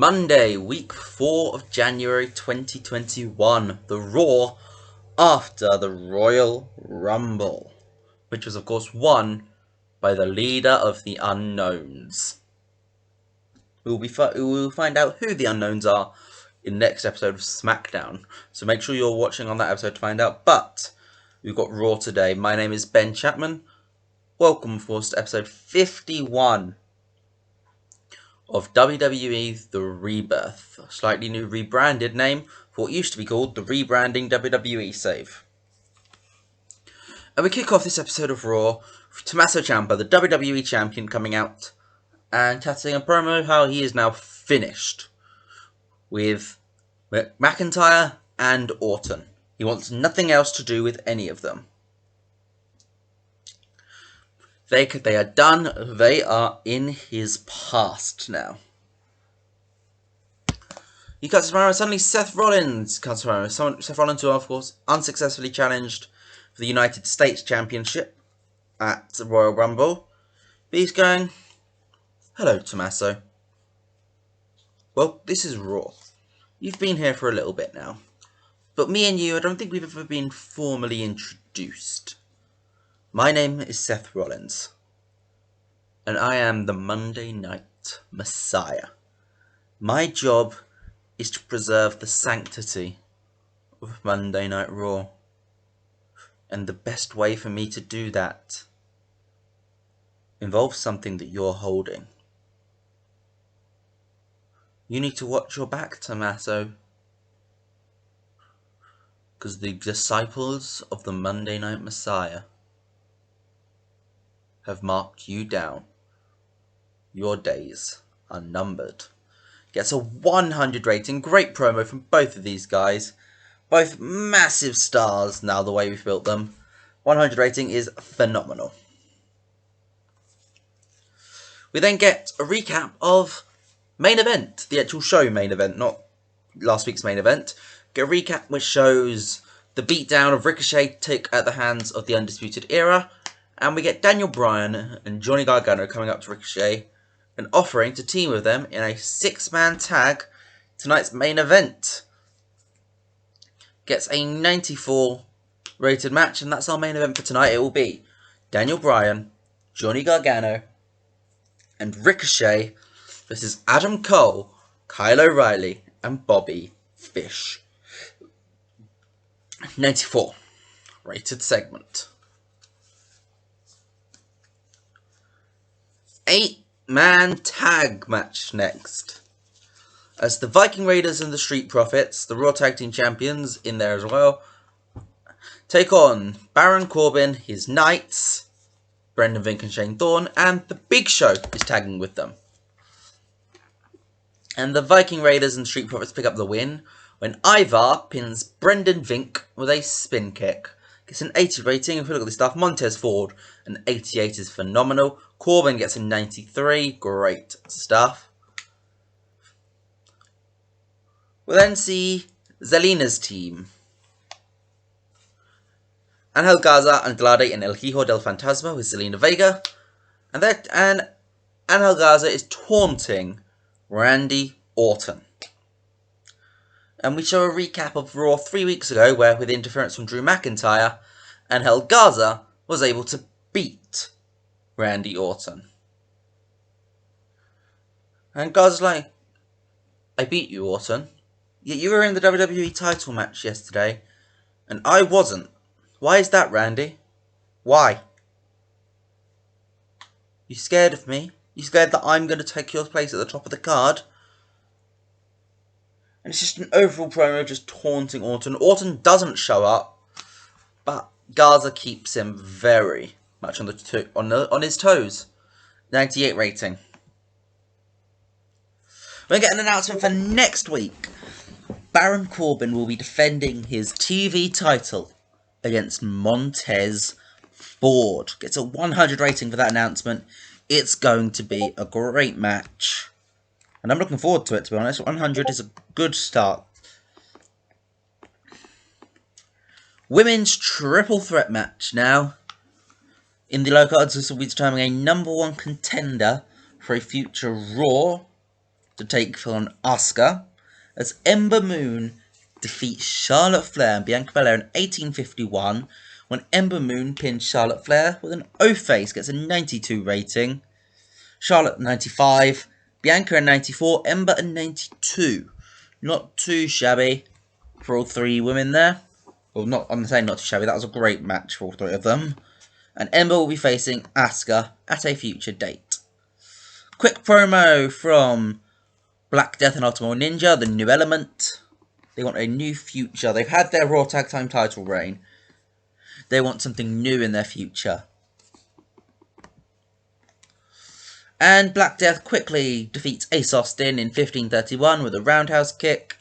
Monday, week 4 of January 2021, the Raw after the Royal Rumble, which was of course won by the leader of the Unknowns. We will find out who the Unknowns are in the next episode of SmackDown, so make sure you're watching on that episode to find out. But we've got Raw today. My name is Ben Chapman. Welcome, of course, to episode 51 of WWE The Rebirth, a slightly new rebranded name for what used to be called the Rebranding WWE Save. And we kick off this episode of Raw with Tommaso Ciampa, the WWE Champion, coming out and cutting a promo how he is now finished with McIntyre and Orton. He wants nothing else to do with any of them. They are done. They are in his past now. He cuts his promo. Suddenly Seth Rollins cuts his promo. Seth Rollins, who of course unsuccessfully challenged for the United States Championship at the Royal Rumble. But he's going, "Hello, Tommaso. Well, this is Raw. You've been here for a little bit now. But me and you, I don't think we've ever been formally introduced. My name is Seth Rollins, and I am the Monday Night Messiah. My job is to preserve the sanctity of Monday Night Raw, and the best way for me to do that involves something that you're holding. You need to watch your back, Tommaso, because the disciples of the Monday Night Messiah have marked you down. Your days are numbered." Gets a 100 rating. Great promo from both of these guys. Both massive stars now, the way we've built them. 100 rating is phenomenal. We then get a recap of main event. The actual show main event, not last week's main event. Get a recap which shows the beatdown of Ricochet took at the hands of the Undisputed Era. And we get Daniel Bryan and Johnny Gargano coming up to Ricochet and offering to team with them in a 6-man tag tonight's main event. Gets a 94 rated match, and that's our main event for tonight. It will be Daniel Bryan, Johnny Gargano, and Ricochet versus Adam Cole, Kyle O'Reilly, and Bobby Fish. 94 rated segment. 8-man tag match next, as the Viking Raiders and the Street Profits, the Raw Tag Team Champions, in there as well, take on Baron Corbin, his Knights, Brendan Vink and Shane Thorne, and the Big Show is tagging with them. And the Viking Raiders and Street Profits pick up the win when Ivar pins Brendan Vink with a spin kick. Gets an 80 rating. If we look at this stuff, Montez Ford, an 88 is phenomenal. Corbin gets a 93. Great stuff. We'll then see Zelina's team. Angel Garza, Andrade, and El Hijo del Fantasma with Zelina Vega. And Angel Garza is taunting Randy Orton. And we show a recap of Raw 3 weeks ago, where with interference from Drew McIntyre, Angel Garza was able to beat Randy Orton. And Garza's like, "I beat you, Orton. Yet you were in the WWE title match yesterday, and I wasn't. Why is that, Randy? Why? You scared of me? You scared that I'm going to take your place at the top of the card?" And it's just an overall promo just taunting Orton. Orton doesn't show up, but Garza keeps him very much on his toes. 98 rating. We get an announcement for next week. Baron Corbin will be defending his TV title against Montez Ford. Gets a 100 rating for that announcement. It's going to be a great match, and I'm looking forward to it, to be honest. 100 is a good start. Women's triple threat match now. In the low cards, this will be determining a #1 contender for a future Raw to take on Asuka, as Ember Moon defeats Charlotte Flair and Bianca Belair in 1851, when Ember Moon pinned Charlotte Flair with an O-face, gets a 92 rating. Charlotte 95, Bianca a 94, Ember a 92. Not too shabby for all three women there. Well, I'm saying not too shabby, that was a great match for all three of them. And Ember will be facing Asuka at a future date. Quick promo from Black Death and Ultimo Ninja, the new element. They want a new future. They've had their Raw Tag Team title reign. They want something new in their future. And Black Death quickly defeats Ace Austin in 1531 with a roundhouse kick.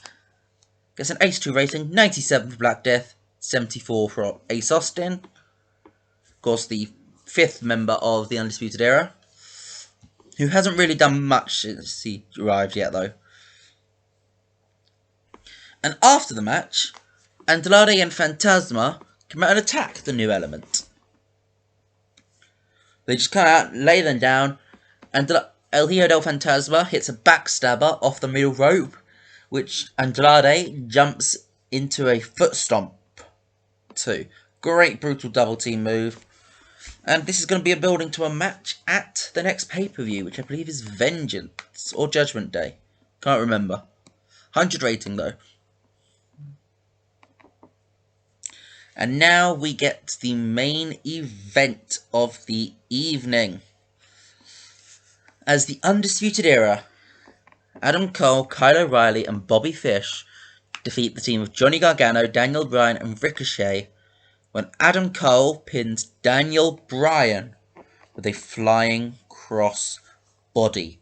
Gets an 82 rating, 97 for Black Death, 74 for Ace Austin. Of course, the 5th member of the Undisputed Era, who hasn't really done much since he arrived yet, though. And after the match, Andrade and Phantasma come out and attack the new element. They just come out, lay them down, and El Hijo del Fantasma hits a backstabber off the middle rope, which Andrade jumps into a foot stomp too. Great brutal double team move. And this is going to be a building to a match at the next pay-per-view, which I believe is Vengeance or Judgment Day. Can't remember. 100 rating though. And now we get the main event of the evening. As the Undisputed Era, Adam Cole, Kyle O'Reilly and Bobby Fish defeat the team of Johnny Gargano, Daniel Bryan and Ricochet, when Adam Cole pins Daniel Bryan with a flying cross body.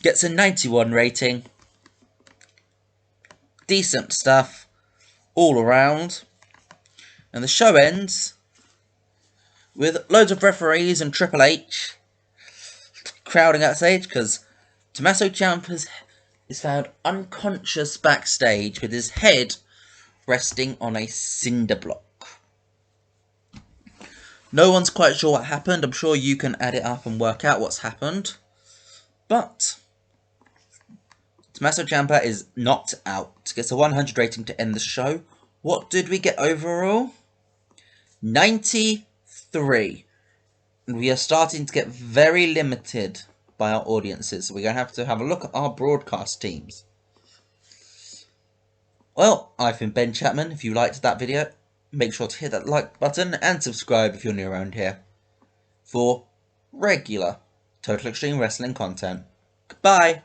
Gets a 91 rating. Decent stuff all around. And the show ends with loads of referees and Triple H crowding outstage because Tommaso Ciampa is found unconscious backstage with his head resting on a cinder block. No one's quite sure what happened. I'm sure you can add it up and work out what's happened. But Tommaso Ciampa is knocked out. Gets a 100 rating to end the show. What did we get overall? 93. And we are starting to get very limited by our audiences. So we're going to have a look at our broadcast teams. Well, I've been Ben Chapman. If you liked that video, make sure to hit that like button and subscribe if you're new around here for regular Total Extreme Wrestling content. Goodbye.